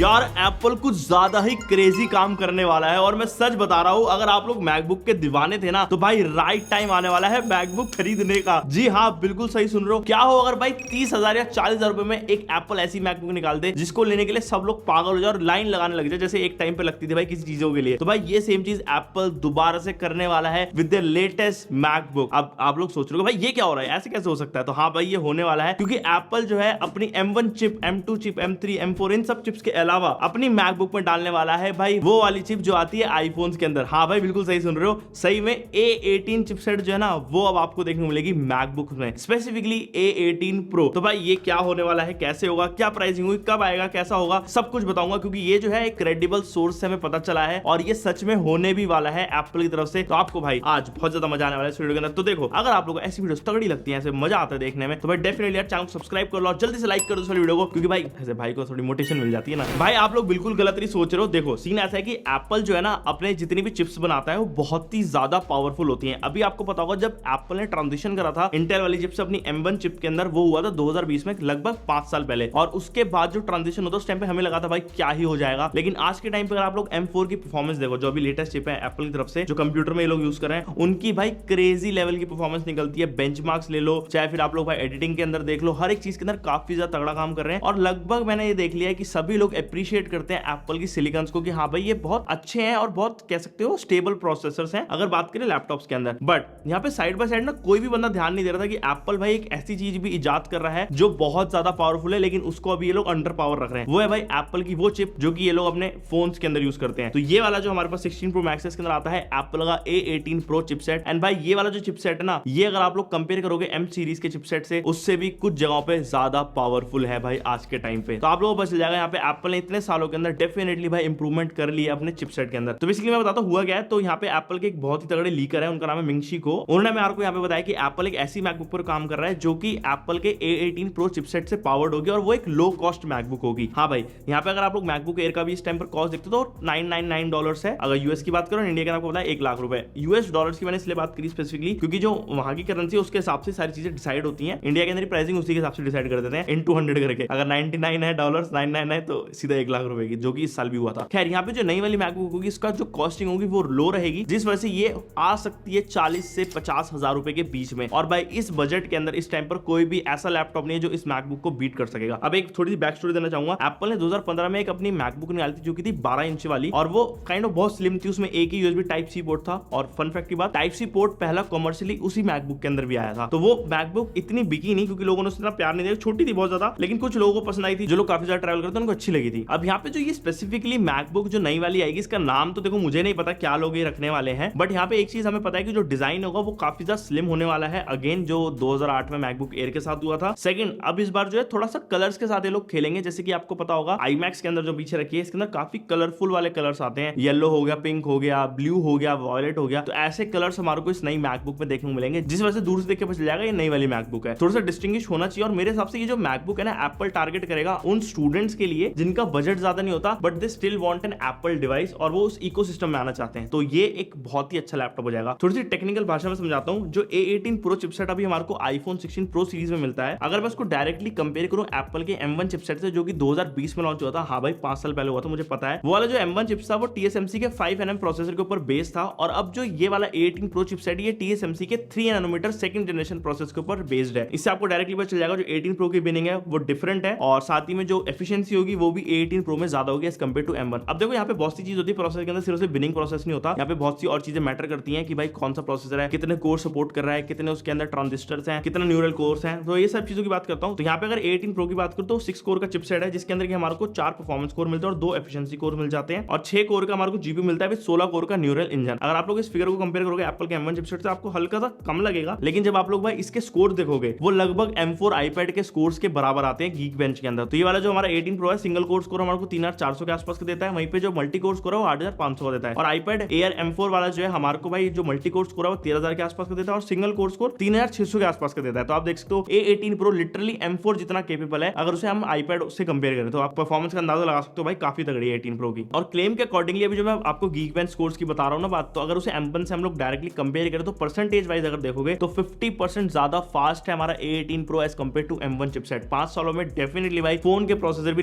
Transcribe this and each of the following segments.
यार एप्पल कुछ ज्यादा ही क्रेजी काम करने वाला है और मैं सच बता रहा हूँ, अगर आप लोग मैकबुक के दीवाने थे ना तो भाई राइट टाइम आने वाला है मैकबुक खरीदने का। जी हाँ, बिल्कुल सही सुन रहे हो। क्या हो अगर भाई 30,000 या 40,000 रुपए में एक एप्पल ऐसी मैकबुक निकाल दे जिसको लेने के लिए सब लोग पागल हो जाए और लाइन लगाने लग जाए, जैसे एक टाइम पे लगती थी भाई किसी चीजों के लिए। तो भाई ये सेम चीज एप्पल दोबारा से करने वाला है विद द लेटेस्ट मैकबुक। अब आप लोग सोच रहे हो भाई ये क्या हो रहा है, ऐसे कैसे हो सकता है? तो हाँ भाई ये होने वाला है, क्योंकि एप्पल जो है अपनी M1 chip, M2 chip, M3, M4 इन सब चिप्स के अलावा अपनी मैकबुक में डालने वाला है भाई वो वाली चिप जो आती है आईफोन्स के अंदर। हाँ भाई बिल्कुल सही सुन रहे हो, सही में A18 चिपसेट जो है ना वो अब आपको देखने को मिलेगी मैकबुक में, स्पेसिफिकली A18 Pro। तो भाई ये क्या होने वाला है, कैसे होगा, क्या प्राइसिंग होगी, कब आएगा, कैसा होगा, सब कुछ बताऊंगा, क्योंकि ये जो है एक क्रेडिबल सोर्स से हमें पता चला है और ये सच में होने भी वाला है एप्पल की तरफ से। तो आपको भाई आज बहुत ज्यादा मजा आने वाला है इस वीडियो के अंदर। तो देखो, अगर आप लोग ऐसी वीडियोस तगड़ी लगती है, ऐसे मजा आता है देखने में, तो भाई डेफिनेटली यार चैनल को सब्सक्राइब कर लो और जल्दी से लाइक कर दो इस वीडियो को, क्योंकि भाई ऐसे भाई को थोड़ी मोटिवेशन मिल जाती है ना। भाई आप लोग बिल्कुल गलत नहीं सोच रहे हो। देखो सीन ऐसा है कि एप्पल जो है ना अपने जितनी भी चिप्स बनाता है वो बहुत ही ज्यादा पावरफुल होती हैं। अभी आपको पता होगा जब एप्पल ने ट्रांजिशन करा था इंटेल वाली चिप से अपनी M1 चिप के अंदर, वो हुआ था 2020 में, लगभग 5 साल पहले। और उसके बाद जो ट्रांजिशन होता उस टाइम पे हमें लगा था भाई क्या ही हो जाएगा, लेकिन आज के टाइम पे अगर आप लोग M4 की परफॉर्मेंस देखो, जो अभी लेटेस्ट चिप है एप्पल की तरफ से, जो कंप्यूटर में ये लोग यूज कर रहे हैं, उनकी भाई क्रेजी लेवल की परफॉर्मेंस निकलती है। बेंचमार्क्स ले लो, चाहे फिर आप लोग भाई एडिटिंग के अंदर देख लो, हर एक चीज के अंदर काफी ज्यादा तगड़ा काम कर रहे हैं। और लगभग मैंने ये देख लिया है कि सभी लोग अप्रिशिएट करते हैं एप्पल की सिलिकॉन्स को कि हाँ भाई ये बहुत अच्छे हैं और बहुत कह सकते हो स्टेबल प्रोसेसर्स हैं अगर बात करें लैपटॉप्स के अंदर। बट यहाँ पे साइड बाय साइड ना कोई भी बंदा ध्यान नहीं दे रहा था कि एप्पल भाई एक ऐसी चीज भी इजाद कर रहा है जो बहुत ज्यादा पावरफुल है, लेकिन उसको अभी ये लोग अंडर पावर रख रहे हैं। वो है भाई एप्पल की वो चिप जो कि ये लोग अपने फोन्स के अंदर यूज करते हैं। तो ये वाला जो हमारे पास 16 Pro Max के अंदर आता है एप्पल का A18 Pro चिपसेट। एंड भाई ये वाला जो चिपसेट है ना, ये अगर आप लोग कंपेयर करोगे M सीरीज के चिपसेट से, उससे भी कुछ जगहों पे ज्यादा पावरफुल है भाई आज के टाइम पे। तो आप लोगों को पता चल जाएगा यहाँ पे एप्पल ने इतने सालों के अंदर डेफिनेटली भाई इंप्रूवमेंट कर लिया अपने चिपसेट के अंदर। तो बेसिकली मैं बताता हूँ हुआ क्या है। तो यहाँ पे एप्पल के एक बहुत ही तगड़े लीकर है, उनका नाम है मिंगशी को। उन्होंने मेरे को यहाँ पे बताया कि एप्पल एक ऐसी मैकबुक पर काम कर रहा है जो कि एप्पल के A18 Pro चिपसेट से पावर्ड होगी और वो एक लो कॉस्ट मैकबुक होगी। हाँ भाई यहाँ पे अगर आप लोग मैकबुक एयर का भी इस टाइम पर कॉस्ट देखते तो $999 है। अगर यूएस की बात करो, इंडिया के आपको पता है 1 लाख रुपए। यूएस डॉलर्स की मैंने इसलिए बात करी स्पेसिफिकली क्योंकि जो वहां की करेंसी है उसके हिसाब से सारी चीजें डिसाइड होती हैं। इंडिया के अंदर प्राइसिंग उसी के हिसाब से डिसाइड कर देते हैं इन 200 करके। अगर 99 है डॉलर्स, 99 है तो सीधा 1 लाख रुपए की, जो कि इस साल भी हुआ था। खैर यहाँ पे जो नई वाली मैकबुक होगी इसका जो कॉस्टिंग होगी वो लो रहेगी, जिस वजह से ये आ सकती है 40 से 50 हजार रुपए के बीच में। और भाई इस बजट के अंदर इस टाइम पर कोई भी ऐसा लैपटॉप नहीं है जो इस मैकबुक को बीट कर सकेगा। अब एक थोड़ी सी बैक स्टोरी देना चाहूंगा। एप्पल ने 2015 में एक अपनी मैकबुक निकाली थी जो कि थी 12 इंच वाली, और वो काइंड ऑफ बहुत स्लिम थी। उसमें एक ही USB Type-C पोर्ट था। और फन फैक्ट की बात, Type-C पोर्ट पहला कमर्शियली उसी मैकबुक के अंदर भी आया था। तो वो मैकबुक इतनी बिकी नहीं क्योंकि लोगों ने उससे प्यार नहीं दिया, छोटी थी बहुत ज्यादा, लेकिन कुछ लोगों को पसंद आई थी। जो लोग काफी ज्यादा ट्रैवल करते हैं उनको अच्छी लगी थी। अब यहाँ पे जो ये स्पेसिफिकली मैकबुक जो नई वाली आएगी, इसका नाम तो देखो मुझे नहीं पता क्या लोग ये रखने वाले हैं, बट यहाँ पे एक चीज हमें पता है कि जो डिजाइन होगा वो काफी ज्यादा स्लिम होने वाला है, अगेन जो 2008 में मैकबुक एयर के साथ हुआ था। सेकंड, अब इस बार जो है थोड़ा सा कलर्स के साथ ये लोग खेलेंगे। जैसे कि आपको पता होगा iMac के अंदर जो पीछे रखी है इसके अंदर काफी कलरफुल वाले कलर्स आते हैं, येलो हो गया, पिंक हो गया, ब्लू हो गया, वॉयलेट हो गया। तो ऐसे कलर्स हमारे को इस नई मैकबुक में देखने को मिलेंगे, जिस वजह से दूर से देख के पता चल जाएगा ये नई वाली मैकबुक है। थोड़ा सा डिस्टिंग्विश होना चाहिए। और मेरे हिसाब से ये जो मैकबुक है ना, एप्पल टारगेट करेगा उन स्टूडेंट्स के लिए जिनका बजट ज्यादा नहीं होता but they still want an apple device, और वो उस इकोसिस्टम में आना चाहते हैं। तो ये एक बहुत ही अच्छा लैपटॉप हो जाएगा। थोड़ी सी टेक्निकल भाषा में समझाता हूं। जो A18 Pro चिपसेट अभी हमारे को iPhone 16 Pro सीरीज में मिलता है, अगर मैं उसको डायरेक्टली कंपेयर करूं एप्पल के M1 चिपसेट से जो कि 2020 में लॉन्च हुआ था, हाँ भाई 5 साल पहले हुआ था, मुझे पता है। वो वाला जो M1 चिप्स था वो TSMC के 5nm प्रोसेसर के ऊपर बेस था, और अब जो ये वाला A18 Pro चिपसेट ये TSMC के 3 नैनोमीटर सेकंड जनरेशन प्रोसेस के ऊपर बेस्ड है। इससे आपको डायरेक्टली पता चल जाएगा जो 18 Pro की बिनिंग है वो डिफरेंट है, और साथ ही में जो एफिशिएंसी होगी वो भी A18 Pro में ज्यादा होगी एज कंपेयर टू M1। अब देखो यहाँ पे बहुत सी चीज होती है प्रोसेसर के अंदर, सिर्फ बिनिंग प्रोसेस नहीं होता। यहाँ पे बहुत सी और चीजें मैटर करती हैं कि भाई कौन सा प्रोसेसर है, कितने कोर सपोर्ट कर रहा है, कितने उसके अंदर ट्रांजिस्टर्स हैं, कितने न्यूरल कोर्स हैं। तो ये सब चीजों की बात करता हूँ। तो यहाँ पे अगर A18 Pro की बात करूँ तो 6 कोर का चिपसेट है, जिसके अंदर कि हमारे को 4 परफॉर्मेंस कोर मिलते हैं और 2 एफिशिएंसी कोर मिल जाते हैं, और 6 कोर का हमारे को जीपीयू मिलता है विद 16 कोर का न्यूरल इंजन। अगर आप लोग इस फिगर को कंपेयर करोगे एप्पल के M1 चिपसेट से, आपको हल्का सा कम लगेगा, लेकिन जब आप लोग भाई इसके स्कोर देखोगे वो लगभग M4 iPad के स्कोर्स के बराबर आते हैं Geekbench के अंदर। तो ये वाला जो हमारा 18 Pro है, सिंगल कोर स्कोर हमारे को 3400 के आसपास का देता है, वहीं पे जो मल्टी कोर स्कोर है वो 8500 का देता है। और iPad Air M4 वाला जो है हमारे को भाई जो मल्टी कोर स्कोर है वो 13000 के आसपास का देता है, और सिंगल कोर स्कोर 3600 के आसपास का देता है। तो आप देख सकते हो A18 Pro लिटरली M4 जितना केपेबल है अगर उसे हम iPad से कंपेयर करें, तो आप परफॉर्मेंस का अंदाजा लगा सकते हो भाई काफी तगड़ी है 18 Pro की। और क्लेम के अकॉर्डिंगली अभी जो मैं आपको Geekbench स्कोर्स की बता रहा हूं ना बात, तो अगर उसे M1 से हम लोग डायरेक्टली कंपेयर करें तो परसेंटेज वाइज अगर देखोगे तो 50% ज्यादा फास्ट है हमारा A18 Pro as compare to M1 chipset. 5 सालों में डेफिनेटली भाई फोन के प्रोसेसर भी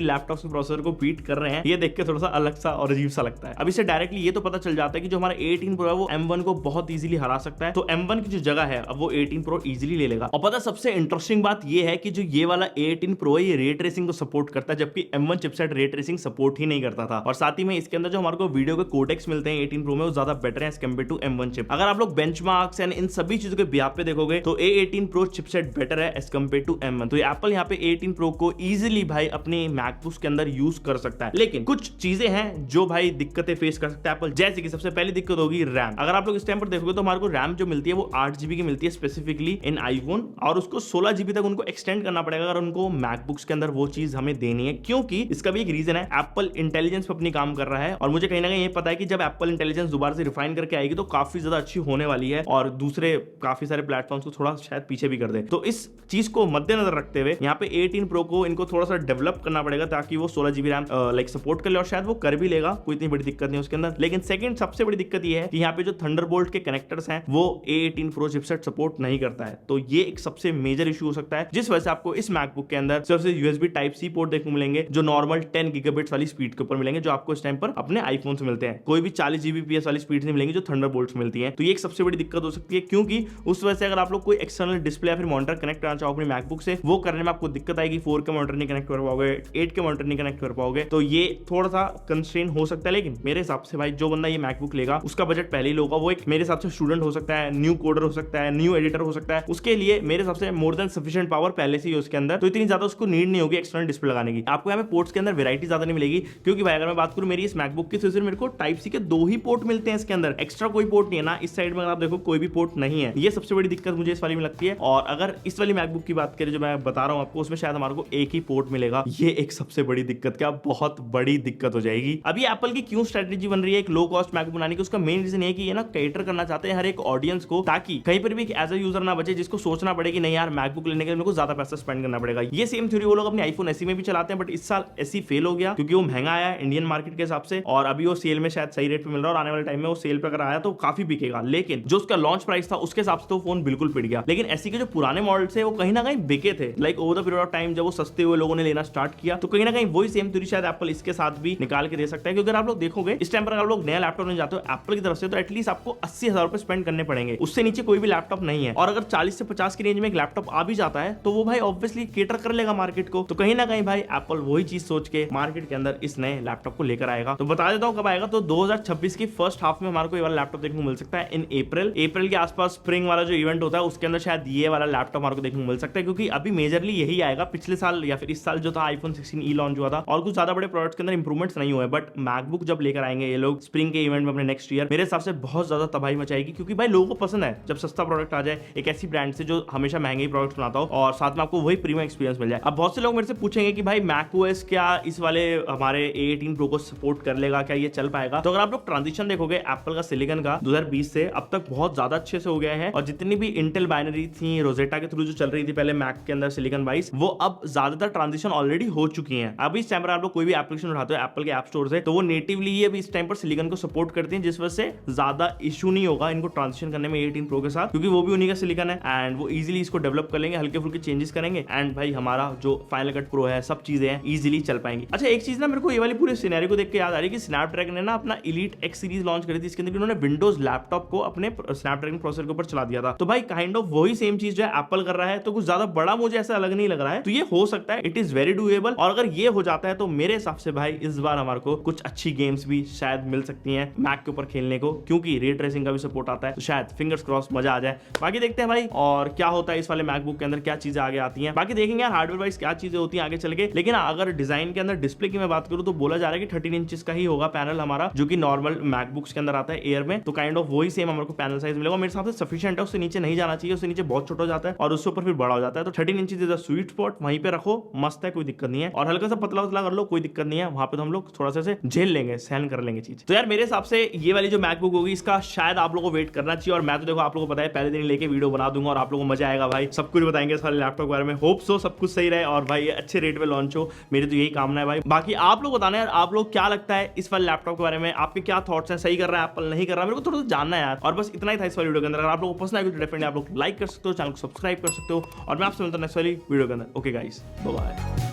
लैपटॉप के प्रोसेसर प्रोसेसर को बीट कर रहे हैं, ये देख के थोड़ा सा अलग सा और अजीब सा लगता है। अब इससे डायरेक्टली ये तो पता चल जाता है कि जो हमारा 18 प्रो है वो M1 को बहुत इजीली हरा सकता है, तो M1 की जो जगह है अब वो 18 प्रो इजीली ले लेगा। और पता सबसे इंटरेस्टिंग बात ये है कि जो ये वाला 18 प्रो है ये रे ट्रेसिंग को सपोर्ट करता है, जबकि M1 chipset ray tracing support ही नहीं करता था। और साथ ही में इसके अंदर जो हमारे को वीडियो के कोडेक्स मिलते हैं 18 प्रो में वो ज्यादा बेटर है as compare to M1 chip. अगर आप लोग बेंचमार्क्स एंड इन सभी चीजों के बिहाफ पे देखोगे तो A18 प्रो चिपसेट बेटर है एज कंपेयर टू M1। तो ये एप्पल यहाँ पे 18 प्रो को इजीली भाई अपने मैकबुक्स के अंदर यूज कर सकता है। लेकिन कुछ चीजें हैं जो भाई दिक्कतें फेस कर सकता है एप्पल, जैसे कि सबसे पहली दिक्कत होगी रैम। अगर आप लोग इस टाइम पर देखोगे तो हमारे को रैम जो मिलती है वो 8 GB की मिलती है स्पेसिफिकली इन आईफोन, और उसको 16 GB तक उनको एक्सटेंड करना पड़ेगा अगर उनको मैकबुक्स के अंदर वो चीज हमें देनी है, क्योंकि इसका भी एक रीजन है, एप्पल इंटेलिजेंस पर अपनी काम कर रहा है। और मुझे कहीं ना कहीं ये पता है कि जब एप्पल इंटेलिजेंस दोबारा से रिफाइन करके आएगी तो काफी ज्यादा अच्छी होने वाली है और दूसरे काफी सारे प्लेटफॉर्म्स को थोड़ा शायद पीछे भी कर दे। तो इस चीज को मद्देनजर रखते हुए यहाँ पे 18 प्रो को इनको थोड़ा सा डेवलप करना पड़ेगा ताकि वो 16 GB रैम लाइक सपोर्ट कर ले, और शायद वो कर भी लेगा, कोई इतनी बड़ी दिक्कत नहीं उसके अंदर। लेकिन सेकंड सबसे बड़ी दिक्कत ये है कि यहाँ पे जो थंडरबोल्ट के कनेक्टर्स हैं वो A18 प्रो चिपसेट सपोर्ट नहीं करता है, तो ये एक सबसे मेजर इशू हो सकता है, जिस वजह से आपको इस मैकबुक के अंदर सिर्फ USB Type-C पोर्ट देखने को मिलेंगे जो नॉर्मल 10 गीगाबिट्स वाली स्पीड के ऊपर मिलेंगे, जो आपको इस टाइम पर अपने आईफोन से मिलते हैं। कोई भी 40 Gbps वाली स्पीड नहीं मिलेंगी जो थंडरबोल्ट से मिलती है। तो ये एक सबसे बड़ी दिक्कत हो सकती है, क्योंकि उस वजह से अगर आप लोग कोई एक्सटर्नल डिस्प्ले या फिर मॉनिटर कनेक्ट करना चाहो अपने मैकबुक से, वो करने में आपको दिक्कत आएगी। 4 के मॉनिटर नहीं कनेक्ट कर पाओगे, 8 के मॉनिटर नहीं कनेक्ट कर पाओगे, तो ये थोड़ा सा कंस्ट्रेन हो सकता है। लेकिन मेरे हिसाब से भाई जो बंदा ये मैकबुक लेगा उसका बजट पहले ही होगा, वो एक मेरे हिसाब से स्टूडेंट हो सकता है, न्यू कोडर हो सकता है, न्यू एडिटर हो सकता है, उसके लिए मेरे हिसाब से मोर देन सफिशिएंट पावर पहले से ही उसके अंदर, तो इतनी ज्यादा उसको नीड नहीं होगी एक्सटर्नल डिस्प्ले लगाने की। आपको यहाँ पे पोर्ट्स के अंदर वैरायटी ज्यादा नहीं मिलेगी, क्योंकि भाई अगर मैं बात करूं मेरी इस मैकबुक की तो सिर्फ मेरे को Type-C के 2 ही पोर्ट मिलते हैं इसके अंदर, एक्स्ट्रा कोई पोर्ट नहीं है ना। इस साइड में अगर आप देखो कोई भी पोर्ट नहीं है, ये सबसे बड़ी दिक्कत मुझे इस वाली में लगती है। और अगर इस वाली मैकबुक की बात करें जो मैं बता रहा हूं आपको, उसमें शायद हमारे को एक ही पोर्ट मिलेगा, ये एक सबसे बड़ी दिक्कत, क्या बहुत बड़ी दिक्कत हो जाएगी। अभी एप्पल की क्यों स्ट्रेटेजी बन रही है एक लो कॉस्ट मैकबुक बनाने की, उसका मेन रीजन है कि ये ना कैटर करना चाहते हैं हर एक ऑडियंस को, ताकि कहीं पर भी एक एज अ यूजर ना बचे जिसको सोचना पड़े कि नहीं यार मैकबुक लेने के लिए मेरे को ज्यादा पैसा स्पेंड करना पड़ेगा। ये सेम थ्योरी वो लोग अपने आईफोन SE में भी चलाते हैं, बट इस साल SE फेल हो गया क्योंकि वो महंगा आया इंडियन मार्केट के हिसाब से, और अभी वो सेल में शायद सही रेट पे मिल रहा है, और आने वाले टाइम में वो सेल पे अगर आया तो काफी बिकेगा। लेकिन जो उसका लॉन्च प्राइस था उसके हिसाब से तो फोन बिल्कुल पिट गया। लेकिन SE के जो पुराने मॉडल्स है वो कहीं ना कहीं बिके थे, like over the period of time जब वो सस्ते हुए लोगों ने लेना स्टार्ट किया, तो कहीं ना कहीं वही सेम थ्योरी शायद एप्पल इसके साथ भी निकाल के दे सकता है। क्योंकि अगर आप लोग देखोगे इस टाइम पर अगर आप लोग नया लैपटॉप लेने जाते हो एप्पल की तरफ से, तो एटलीस्ट आपको 80,000 रुपए स्पेंड करने पड़ेंगे, उससे नीचे कोई भी लैपटॉप नहीं है। और अगर 40 से 50 की रेंज में एक लैपटॉप आ भी जाता है तो वो भाई ऑब्वियसली केटर कर लेगा मार्केट को। तो कहीं ना कहीं भाई एप्पल वही चीज सोच के मार्केट के अंदर इस नए लैपटॉप को लेकर आएगा। तो बता देता हूं कब आएगा, तो 2026 की फर्स्ट हाफ में हमारे को ये वाला लैपटॉप देखने को मिल सकता है इन अप्रैल के आसपास स्प्रिंग वाला जो इवेंट होता है उसके अंदर शायद ये वाला लैपटॉप हमारे को देखने को मिल सकता है, क्योंकि अभी मेजरली यही आएगा। पिछले साल या फिर इस साल जो था आईफोन 16e लॉन्च हुआ था और कुछ ज्यादा बड़े प्रोडक्ट्स के अंदर इंप्रूवमेंट्स नहीं हुए, बट मैकबुक जब लेकर आएंगे ये लोग स्प्रिंग के इवेंट में अपने नेक्स्ट ईयर, मेरे हिसाब से बहुत ज्यादा तबाही मचाएगी। क्योंकि भाई लोगों को पसंद है जब सस्ता प्रोडक्ट आ जाए एक ऐसी ब्रांड से जो हमेशा महंगे प्रोडक्ट्स बनाता हो और साथ में आपको वही प्रीमियम एक्सपीरियंस मिल जाए। अब बहुत से लोग मेरे से पूछेंगे कि भाई macOS क्या इस वाले हमारे A18 प्रो को सपोर्ट कर लेगा, क्या ये चल पाएगा? तो अगर आप लोग ट्रांजिशन देखोगे एप्पल का सिलिकॉन का 2020 से अब तक बहुत ज्यादा अच्छे से हो गया है, और जितनी भी इंटेल बाइनरी थी रोजेटा के थ्रू जो चल रही थी पहले मैक के अंदर सिलिकॉन वाइज, वो अब ज्यादातर ट्रांजिशन ऑलरेडी हो चुकी है। अभी इस टाइम पर आप लोग कोई भी एप्लीकेशन उठाते हो एप्पल के ऐप स्टोर से, तो वो नेटिवली ही अभी इस टाइम पर सिलिकॉन को सपोर्ट करती है, जिस वजह से ज्यादा इशू नहीं होगा इनको ट्रांजिशन करने में A18 प्रो के साथ, क्योंकि वो भी उन्हीं का सिलिकॉन है एंड वो इजीली इसको डेवलप कर लेंगे, हल्के फुल्के चेंजेस करेंगे एंड भाई हमारा जो फाइनल कट प्रो है सब चीजें हैं इजीली चल पाएंगी। अच्छा एक चीज ना मेरे को ये वाली पूरे सिनेरियो को देख के याद आ रही है कि स्नैपड्रैगन ने ना अपना एलीट X सीरीज लॉन्च करी थी, इसके अंदर उन्होंने विंडोज लैपटॉप को अपने स्नैपड्रैगन प्रोसेसर के ऊपर चला दिया था। तो भाई काइंड ऑफ वही सेम चीज जो है एप्पल कर रहा है, तो कुछ ज्यादा बड़ा मुझे ऐसा अलग नहीं लग रहा है, तो ये हो सकता है, इट इज वेरी डूएबल। और अगर ये हो जाता है तो मेरे हिसाब से भाई इस बार हमारे को कुछ अच्छी गेम्स भी शायद मिल सकती हैं मैक के ऊपर खेलने को, क्योंकि रे ट्रेसिंग का भी सपोर्ट आता है, तो शायद फिंगर्स क्रॉस मजा आ जाए। बाकी देखते हैं भाई और क्या होता है इस वाले मैकबुक के अंदर, क्या चीजें आगे आती हैं, बाकी देखेंगे यार हार्डवेयर वाइज क्या चीजें होती हैं आगे चल के। लेकिन अगर डिजाइन के अंदर डिस्प्ले की मैं बात करूं तो बोला जा रहा है कि 13 इंचेस का ही होगा पैनल हमारा, जो कि नॉर्मल मैकबुक्स के अंदर आता है एयर में, तो काइंड ऑफ वही सेम हमारे को पैनल साइज मिलेगा। मेरे हिसाब से सफिशिएंट है, उससे नीचे नहीं जाना चाहिए, उससे नीचे बहुत छोटा हो जाता है और उससे ऊपर फिर बड़ा हो जाता है। तो 13 inches is the sweet spot, वहीं पे रखो, मस्त है, कोई दिक्कत नहीं है। और हल्का सा पतला पतला कर लो, कोई दिक्कत नहीं है, वहां पे तो हम लोग थोड़ा सा झेल लेंगे, सहन कर लेंगे चीज। तो यार मेरे हिसाब से ये वाली जो मैकबुक होगी इसका शायद आप लोगों को वेट करना चाहिए, और मैं तो देखो आप लोगों को पता है पहले दिन लेके वीडियो बना दूंगा और आप लोगों को मजा आएगा भाई, सब कुछ बताएंगे इस वाले लैपटॉप के बारे में। होप सो सब कुछ सही रहे और भाई अच्छे रेट पे लॉन्च हो, मेरी तो यही कामना है भाई। बाकी आप लोग बताना यार आप लोग क्या लगता है इस वाले लैपटॉप के बारे में, आपके क्या थॉट्स हैं, सही कर रहा है एप्पल, नहीं कर रहा, मेरे को थोड़ा सा जानना है यार। और बस इतना ही था इस वाली वीडियो के अंदर। अगर आप लोगों को पसंद आएगा तो डेफिनेटली आप लोग लाइक कर सकते हो, चैनल को सब्सक्राइब कर सकते हो, और मैं आपसे मिलता हूं नेक्स्ट वाली वीडियो के अंदर। Okay guys, bye bye.